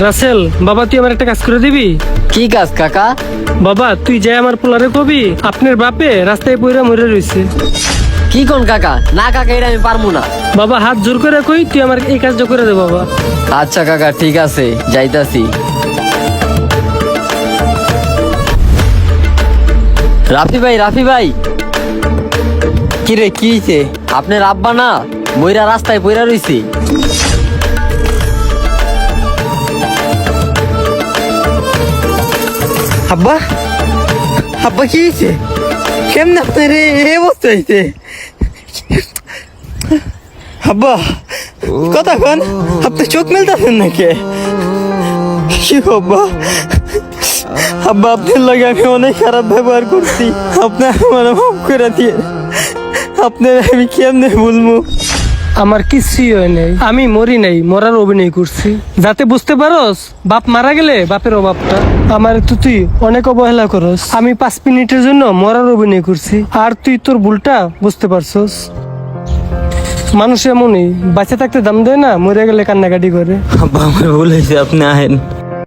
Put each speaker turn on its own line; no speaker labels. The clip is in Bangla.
রাসেল বাবা, তুই আমার একটা কাজ করে দিবি?
কি কাজ কাকা?
বাবা, তুই যাই আমার পোলারে কবি আপনার বাপে রাস্তায় পইরা মরে রইছে।
কি কোন কাকা? না কাকা, এটা আমি পারবো না।
বাবা, হাত জোর করে কই তুই আমার এই কাজটা করে দে বাবা।
আচ্ছা কাকা, ঠিক আছে, যাইতাছি। রাফি ভাই,
কি রে, কি হইছে?
আপনার আব্বা না মইরা রাস্তায় পইরা রইছে।
আব্বা, আব্বা কি হইছে? কেমনে আপনার এই অবস্থা হইছে? আব্বা, কথা কন, আপনি চোখ মেলতেছেন নাকি? কি আব্বা? আব্বা, আপনার লাগে আমি অনেক খারাপ ব্যবহার করছি, আপনার আমার মাফ করে দিয়ে। আপনার আমি কেমনে বলবো?
আমার কিছুই হয় নাই, আমি মরি নাই, মরার অভিনয় করছি যাতে বুঝতে পারস বাপ মারা গেলে বাপের অভাবটা। আমার তো তুই অনেক অবহেলা করস, আমি 5 মিনিটের জন্য মরার অভিনয় করছি আর তুই তোর ভুলটা বুঝতে পারছস। মানুষ এমনই, বাঁচে থাকতে দাম দেয় না, মরে গেলে কান্নাকাটি করে।
আব্বা, আমার ভুল হয়েছে, আপনি আহেন।